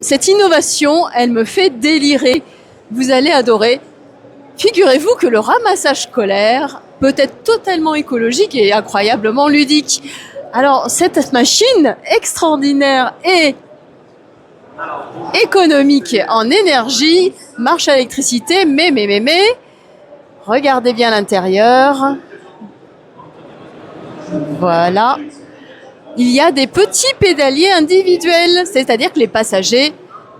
Cette innovation, elle me fait délirer. Vous allez adorer. Figurez-vous que le ramassage scolaire peut être totalement écologique et incroyablement ludique. Alors, cette machine extraordinaire et économique en énergie marche à l'électricité, mais, regardez bien l'intérieur. Voilà. Il y a des petits pédaliers individuels, c'est-à-dire que les passagers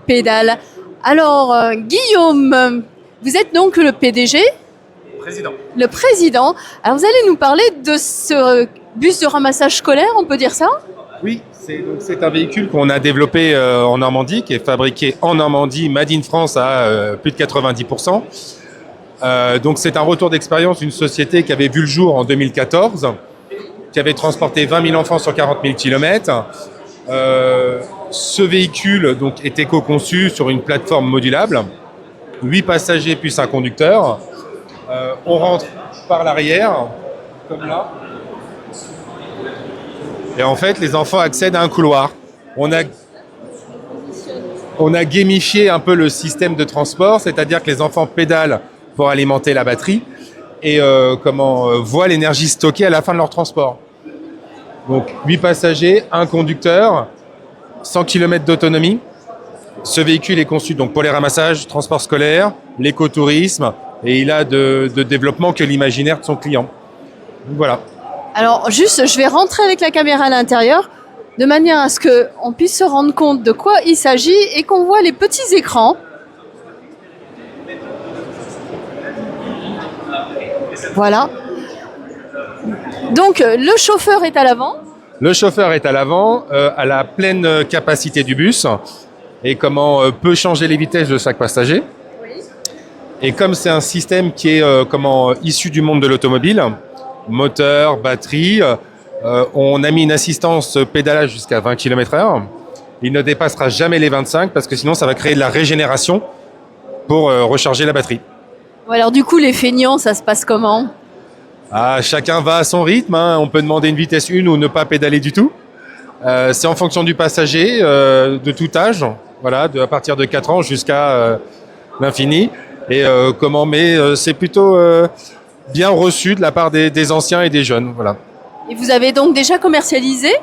pédalent. Alors, Guillaume, vous êtes donc le PDG ? Président. Le président. Alors, vous allez nous parler de ce bus de ramassage scolaire, on peut dire ça ? Oui, c'est un véhicule qu'on a développé en Normandie, qui est fabriqué en Normandie, made in France à plus de 90%. Donc c'est un retour d'expérience d'une société qui avait vu le jour en 2014, qui avait transporté 20 000 enfants sur 40 000 km. Ce véhicule donc, est éco-conçu sur une plateforme modulable, 8 passagers plus un conducteur. On rentre par l'arrière, comme là. Et en fait, les enfants accèdent à un couloir. On a gamifié un peu le système de transport, c'est-à-dire que les enfants pédalent pour alimenter la batterie et voient l'énergie stockée à la fin de leur transport. Donc 8 passagers, un conducteur, 100 km d'autonomie. Ce véhicule est conçu donc pour les ramassages, transport scolaire, l'écotourisme, et il a de développement que l'imaginaire de son client. Donc voilà. Alors, juste, je vais rentrer avec la caméra à l'intérieur, de manière à ce qu'on puisse se rendre compte de quoi il s'agit et qu'on voit les petits écrans. Voilà. Donc, le chauffeur est à l'avant. Le chauffeur est à l'avant, à la pleine capacité du bus, et peut changer les vitesses de chaque passager. Et comme c'est un système qui est issu du monde de l'automobile, moteur, batterie, on a mis une assistance pédalage jusqu'à 20 km/h. Il ne dépassera jamais les 25 parce que sinon ça va créer de la régénération pour recharger la batterie. Alors du coup, les feignants, ça se passe comment ? Chacun va à son rythme, hein. On peut demander une vitesse 1 ou ne pas pédaler du tout. C'est en fonction du passager, de tout âge, voilà, à partir de 4 ans jusqu'à l'infini. Et c'est plutôt bien reçu de la part des anciens et des jeunes. Voilà. Et vous avez donc déjà commercialisé ?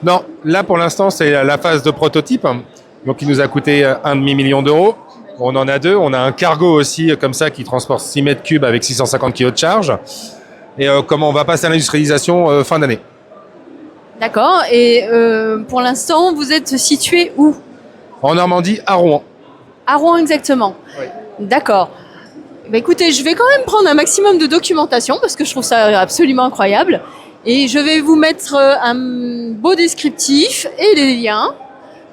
Non, là pour l'instant c'est la phase de prototype. Donc il nous a coûté 1,5 million d'euros. On en a 2. On a un cargo aussi comme ça qui transporte 6 mètres cubes avec 650 kg de charge. Et on va passer à l'industrialisation fin d'année. D'accord. Et pour l'instant, vous êtes situé où ? En Normandie, à Rouen. À Rouen exactement. Oui. D'accord. Écoutez, je vais quand même prendre un maximum de documentation parce que je trouve ça absolument incroyable. Et je vais vous mettre un beau descriptif et les liens,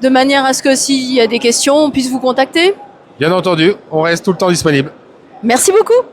de manière à ce que s'il y a des questions, on puisse vous contacter. Bien entendu, on reste tout le temps disponible. Merci beaucoup.